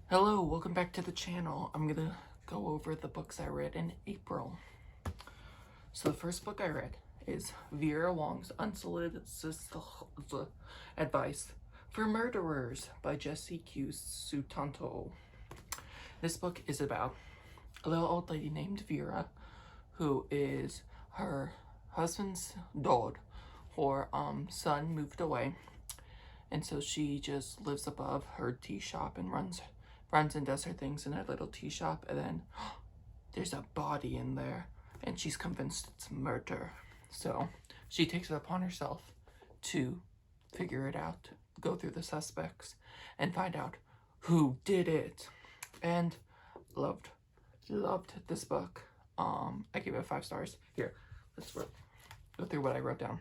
Hello, welcome back to the channel. I'm gonna go over the books I read in April. So the first book I read is Vera Wong's Unsolicited Advice for Murderers by Jessie Q. Sutanto. This book is about a little old lady named Vera who is her husband's dog. Her son moved away, and so she just lives above her tea shop and runs and does her things in her little tea shop, and then there's a body in there and she's convinced it's murder. So she takes it upon herself to figure it out, go through the suspects and find out who did it. And loved this book. I gave it 5 stars. Here, let's go through what I wrote down.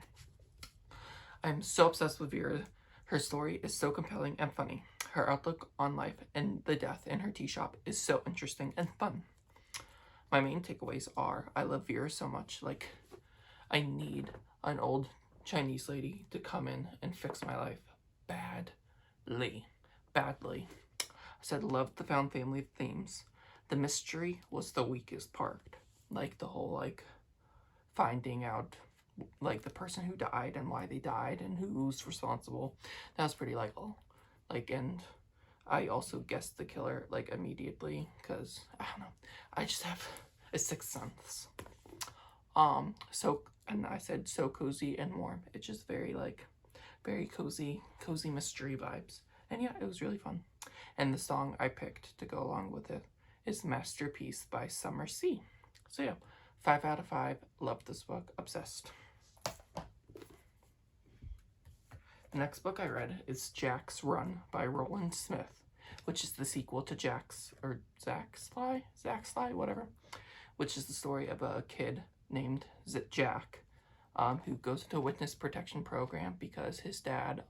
I'm so obsessed with Vera. Her story is so compelling and funny. Her outlook on life and the death in her tea shop is so interesting and fun. My main takeaways are I love Vera so much. Like, I need an old Chinese lady to come in and fix my life badly. I said loved the found family themes. The mystery was the weakest part. Like the whole finding out like the person who died and why they died and who's responsible. That was pretty and I also guessed the killer immediately because I don't know, I just have a sixth sense. And I said so cozy and warm. It's just very cozy mystery vibes. And yeah, it was really fun. And the song I picked to go along with it is Masterpiece by Summer C. So yeah, 5 out of 5. Loved this book. Obsessed. The next book I read is Jack's Run by Roland Smith, which is the sequel to Zach's Sly, whatever, which is the story of a kid named Jack, who goes into a witness protection program because his dad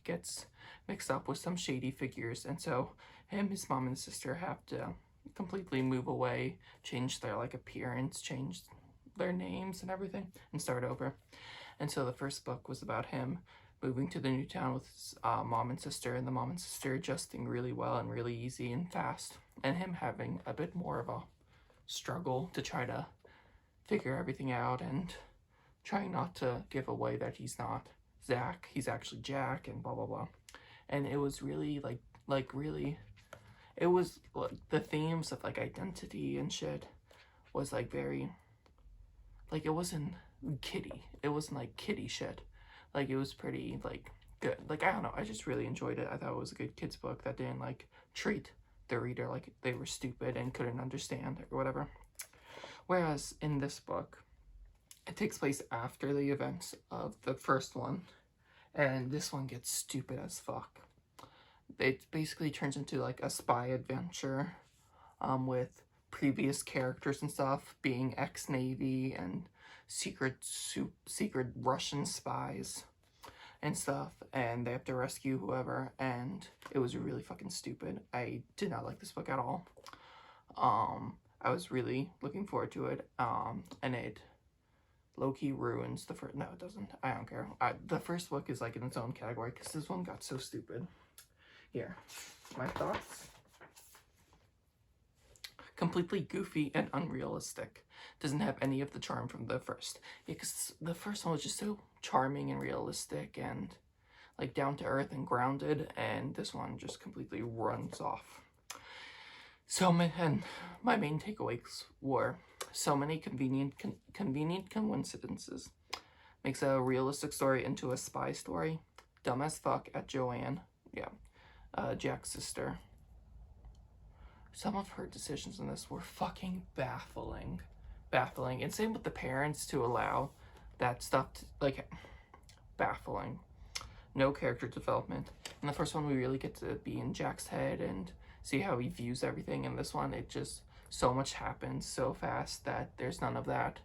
gets mixed up with some shady figures, and so his mom and sister have to completely move away, change their appearance, change their names and everything, and start over. And so the first book was about him moving to the new town with his mom and sister, and the mom and sister adjusting really well and really easy and fast, and him having a bit more of a struggle to try to figure everything out and trying not to give away that he's not Zach, he's actually Jack, and blah blah blah. And it was really it was the themes of identity and shit was very it wasn't kiddie. It wasn't kiddie shit. It was pretty good. I don't know, I just really enjoyed it. I thought it was a good kids book that didn't treat the reader like they were stupid and couldn't understand or whatever. Whereas in this book, it takes place after the events of the first one, and this one gets stupid as fuck. It basically turns into a spy adventure with previous characters and stuff being ex-Navy and secret Russian spies and stuff, and they have to rescue whoever, and it was really fucking stupid. I did not like this book at all. I was really looking forward to it, and it low-key ruins the first. No, it doesn't. I don't care. The first book is in its own category because this one got so stupid. Here, my thoughts. Completely goofy and unrealistic. Doesn't have any of the charm from the first. Because the first one was just so charming and realistic and down to earth and grounded, and this one just completely runs off. My main takeaways were so many convenient coincidences. Makes a realistic story into a spy story. Dumb as fuck at Joanne. Yeah. Jack's sister. Some of her decisions in this were fucking baffling. And same with the parents to allow that stuff to, baffling. No character development. In the first one, we really get to be in Jack's head and see how he views everything. In this one, it just, so much happens so fast that there's none of that.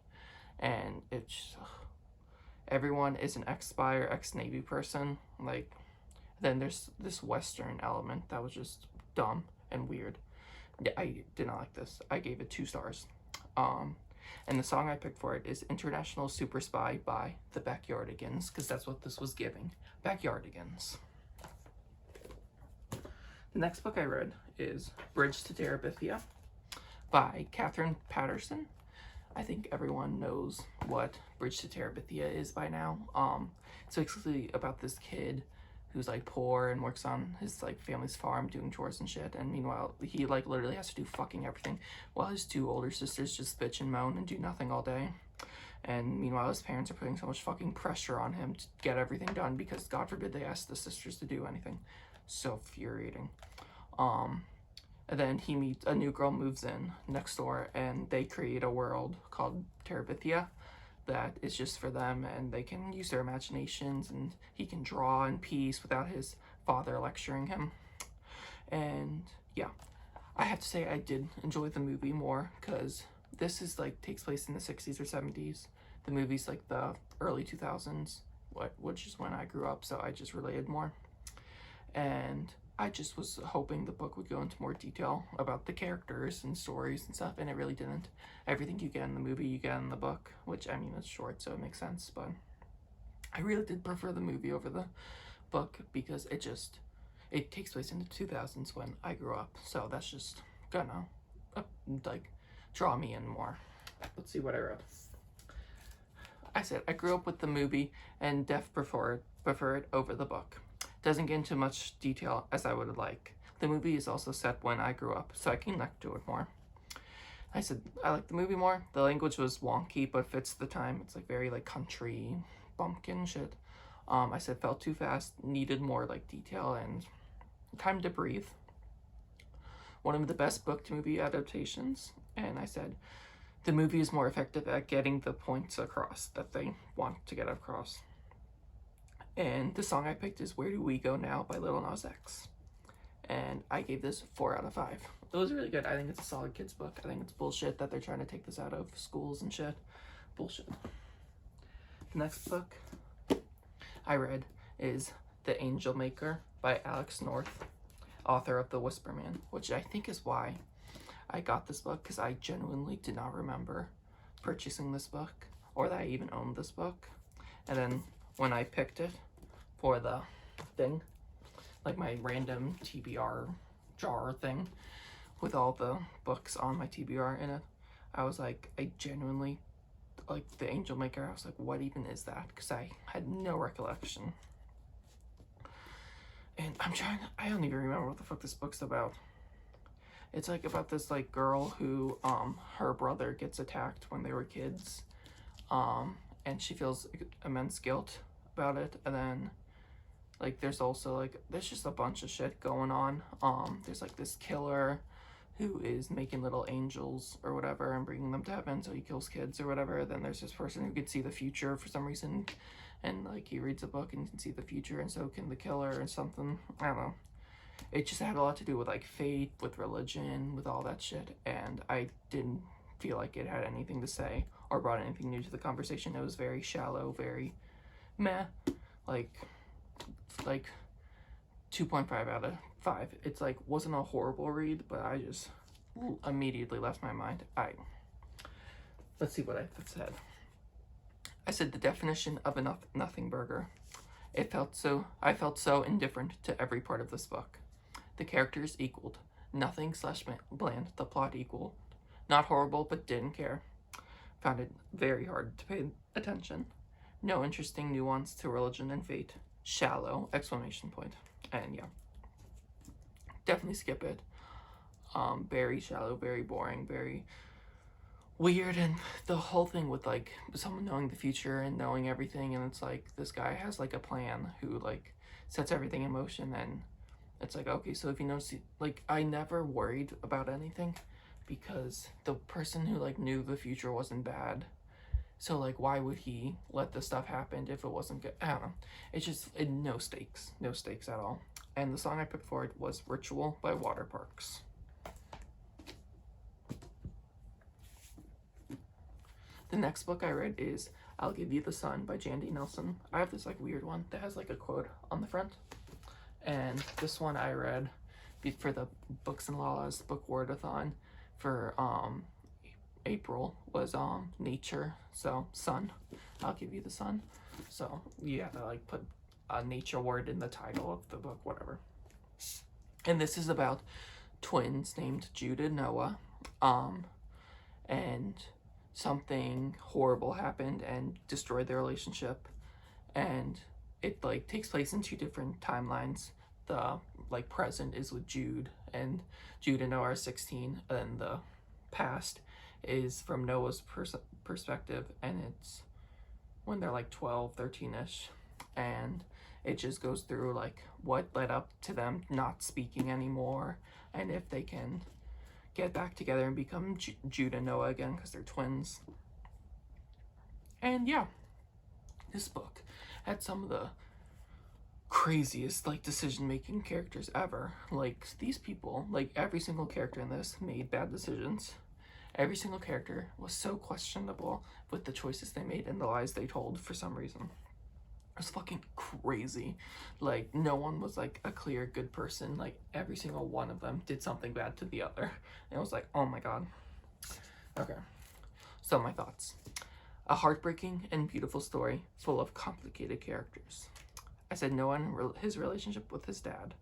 And it's, everyone is an ex-spy or ex-Navy person. Then there's this Western element that was just dumb and weird. Yeah, I did not like this. I gave it 2 stars. And the song I picked for it is International Super Spy by the Backyardigans, because that's what this was giving. Backyardigans. The next book I read is Bridge to Terabithia by Catherine Patterson. I think everyone knows what Bridge to Terabithia is by now. It's basically about this kid who's like poor and works on his like family's farm doing chores and shit, and meanwhile he like literally has to do fucking everything while his two older sisters just bitch and moan and do nothing all day. And meanwhile his parents are putting so much fucking pressure on him to get everything done because God forbid they ask the sisters to do anything. So infuriating. And then he meets a new girl, moves in next door, and they create a world called Terabithia that is just for them, and they can use their imaginations, and he can draw in peace without his father lecturing him. And yeah, I have to say I did enjoy the movie more because this is like takes place in the 60s or 70s. The movie's like the early 2000s, which is when I grew up, so I just related more. And I just was hoping the book would go into more detail about the characters and stories and stuff, and it really didn't. Everything you get in the movie, you get in the book, which, I mean, it's short, so it makes sense, but I really did prefer the movie over the book because it takes place in the 2000s when I grew up, so that's just gonna, like, draw me in more. Let's see what I read. I said I grew up with the movie and prefer it over the book. Doesn't get into much detail as I would like. The movie is also set when I grew up, so I can connect to it more. I said I like the movie more. The language was wonky, but fits the time. It's like very like country bumpkin shit. I said felt too fast, needed more like detail and time to breathe. One of the best book to movie adaptations, and I said the movie is more effective at getting the points across that they want to get across. And the song I picked is Where Do We Go Now by Lil Nas X. And I gave this 4 out of 5. It was really good. I think it's a solid kids book. I think it's bullshit that they're trying to take this out of schools and shit. Bullshit. The next book I read is The Angel Maker by Alex North, author of The Whisper Man, which I think is why I got this book, because I genuinely did not remember purchasing this book or that I even owned this book. And then when I picked it for the thing, like my random TBR jar thing with all the books on my TBR in it, I was like, I genuinely, like The Angel Maker, I was like, what even is that? Because I had no recollection. And I don't even remember what the fuck this book's about. It's like about this like girl who, her brother gets attacked when they were kids, and she feels immense guilt about it, and then like there's also like there's just a bunch of shit going on. There's like this killer who is making little angels or whatever and bringing them to heaven, so he kills kids or whatever. Then there's this person who can see the future for some reason, and like he reads a book and can see the future, and so can the killer or something. I don't know. It just had a lot to do with like faith, with religion, with all that shit, and I didn't feel like it had anything to say or brought anything new to the conversation. It was very shallow, very meh, like 2.5 out of 5. It's like wasn't a horrible read, but I just immediately left my mind. Let's see what I said. I said the definition of a nothing burger. I felt so indifferent to every part of this book. The characters equaled. Nothing / bland. The plot equaled. Not horrible, but didn't care. Found it very hard to pay attention. No interesting nuance to religion and fate. Shallow! ! And yeah. Definitely skip it. Very shallow, very boring, very weird, and the whole thing with like someone knowing the future and knowing everything, and it's like this guy has like a plan who like sets everything in motion, and it's like, okay, so if you know, like I never worried about anything because the person who like knew the future wasn't bad, so like why would he let this stuff happen if it wasn't good? I don't know. It's just no stakes at all. And the song I picked for it was Ritual by Waterparks. The next book I read is I'll Give You the Sun by Jandy Nelson. I have this like weird one that has like a quote on the front. And this one I read for the Books and Lala's book wordathon for April was nature. So sun. I'll give you the sun. So you have to like put a nature word in the title of the book, whatever. And this is about twins named Jude and Noah. And something horrible happened and destroyed their relationship. And it like takes place in two different timelines. The like present is with Jude, and Jude and Noah are 16, and the past is from Noah's perspective, and it's when they're like 12, 13ish, and it just goes through like what led up to them not speaking anymore, and if they can get back together and become Jude and Noah again because they're twins. And yeah, this book had some of the craziest like decision-making characters ever. Like these people, like every single character in this made bad decisions. Every single character was so questionable with the choices they made and the lies they told for some reason. It was fucking crazy. Like no one was like a clear good person. Like every single one of them did something bad to the other. And it was like, oh my god. Okay, so my thoughts. A heartbreaking and beautiful story full of complicated characters. I said Noah and his relationship with his dad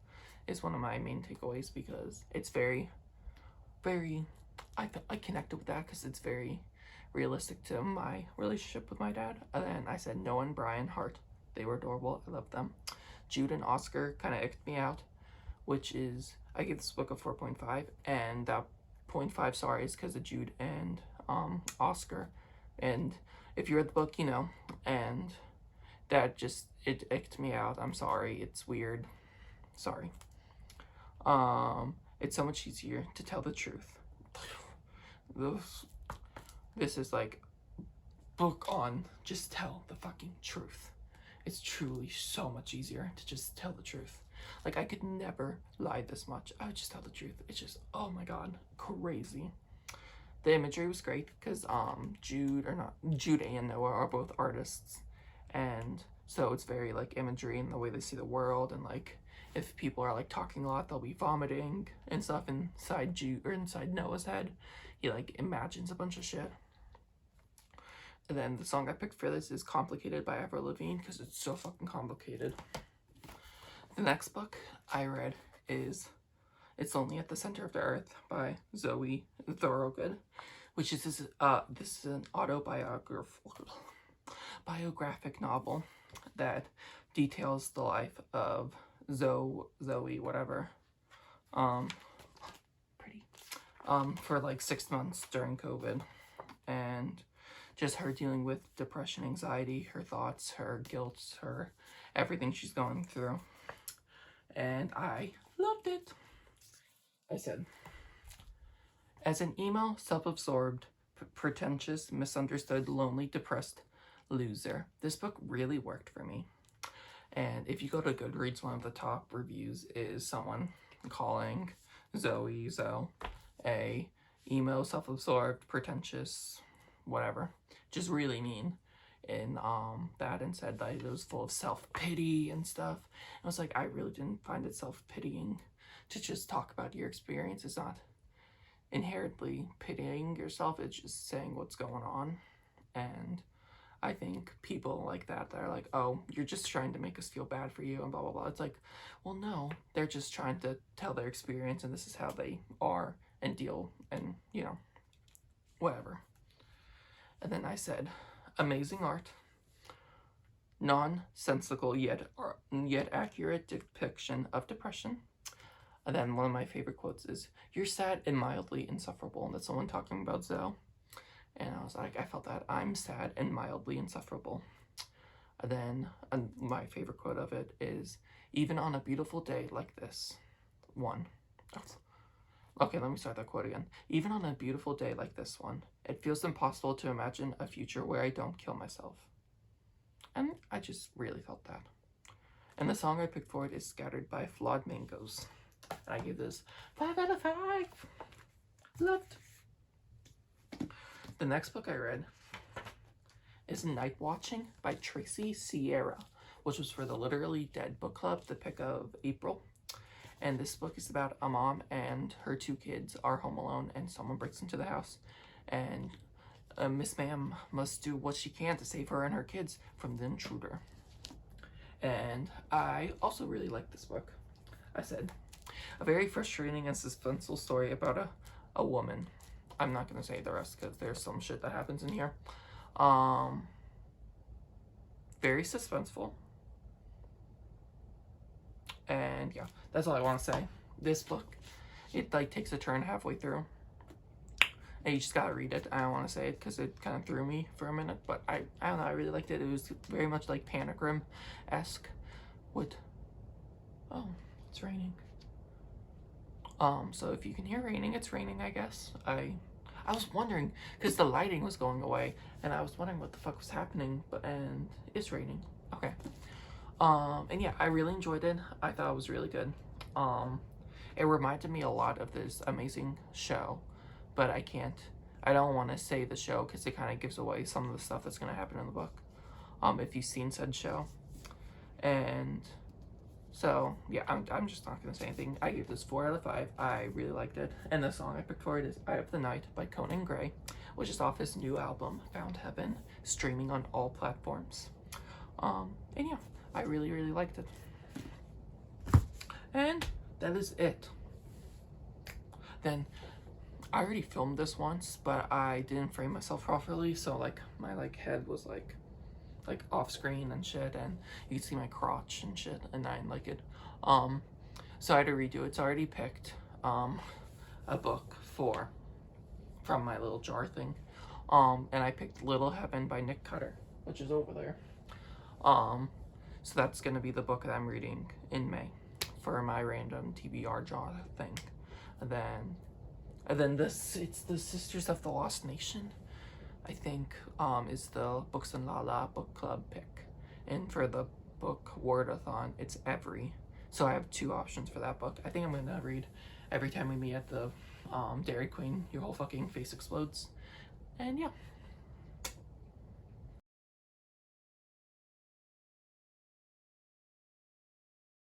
is one of my main takeaways because it's very, very, I connected with that because it's very realistic to my relationship with my dad. And then I said Noah and Brian Hart. They were adorable. I loved them. Jude and Oscar kind of icked me out, which is, I give this book a 4.5, and that 0.5, sorry, is because of Jude and Oscar. And if you read the book, you know, and that just, it icked me out. I'm sorry. It's weird. Sorry. It's so much easier to tell the truth. This is like book on just tell the fucking truth. It's truly so much easier to just tell the truth. Like I could never lie this much. I would just tell the truth. It's just, oh my god, crazy. The imagery was great because Jude and Noah are both artists, and so it's very like imagery and the way they see the world, and like if people are like talking a lot, they'll be vomiting and stuff inside inside Noah's head. He like imagines a bunch of shit. And then the song I picked for this is Complicated by Avril Lavigne because it's so fucking complicated. The next book I read is It's Only at the Center of the Earth by Zoe Thorogood, which is this is an biographic novel that details the life of Zoe whatever for like 6 months during COVID, and just her dealing with depression, anxiety, her thoughts, her guilt, her everything she's going through. And I loved it. I said, as an emo, self-absorbed, pretentious, misunderstood, lonely, depressed loser, this book really worked for me. And if you go to Goodreads, one of the top reviews is someone calling Zoe a emo, self-absorbed, pretentious, whatever, just really mean in that, and said that it was full of self-pity and stuff. I was like, I really didn't find it self-pitying to just talk about your experience. It's not inherently pitying yourself, it's just saying what's going on. And I think people like that are like, oh, you're just trying to make us feel bad for you and blah blah blah. It's like, well, no, they're just trying to tell their experience, and this is how they are and deal, and you know, whatever. And then I said, amazing art, nonsensical yet accurate depiction of depression. And then one of my favorite quotes is, you're sad and mildly insufferable. And that's someone talking about Zoe. And I was like, I felt that. I'm sad and mildly insufferable. And then my favorite quote of it is, even on a beautiful day like this, one. Okay, let me start that quote again. Even on a beautiful day like this one, it feels impossible to imagine a future where I don't kill myself. And I just really felt that. And the song I picked for it is Scattered by Flawed Mangoes. And I give this 5 out of 5. Loved. The next book I read is Night Watching by Tracy Sierra, which was for the Literally Dead book club, the pick of April. And this book is about a mom and her 2 kids are home alone, and someone breaks into the house, and Miss Ma'am must do what she can to save her and her kids from the intruder. And I also really like this book. I said, A very frustrating and suspenseful story about a woman. I'm not gonna say the rest because there's some shit that happens in here. Very suspenseful. And yeah, that's all I want to say. This book, it like takes a turn halfway through. And you just gotta read it. I don't want to say it because it kind of threw me for a minute, but I don't know. I really liked it. It was very much like Panic-Rim-esque. With oh, it's raining. So if you can hear raining, it's raining. I guess I was wondering because the lighting was going away, and I was wondering what the fuck was happening. And it's raining. Okay. And yeah, I really enjoyed it. I thought it was really good. It reminded me a lot of this amazing show, but I don't want to say the show because it kind of gives away some of the stuff that's going to happen in the book. If you've seen said show. And so, yeah, I'm just not going to say anything. I gave this 4 out of 5. I really liked it. And the song I picked for it is Eye of the Night by Conan Gray, which is off his new album, Found Heaven, streaming on all platforms. And yeah, I really, really liked it. And that is it. Then, I already filmed this once, but I didn't frame myself properly, so like my head was like off screen and shit, and you can see my crotch and shit, and I didn't like it. So I had to redo it. So I already picked a book from my little jar thing. And I picked Little Heaven by Nick Cutter, which is over there. So that's gonna be the book that I'm reading in May for my random TBR jar thing. And then it's the Sisters of the Lost Nation, I think, is the Books and Lala book club pick. And for the book Wordathon, it's Every. So I have 2 options for that book. I think I'm gonna read Every Time We Meet at the Dairy Queen, Your Whole Fucking Face Explodes. And yeah.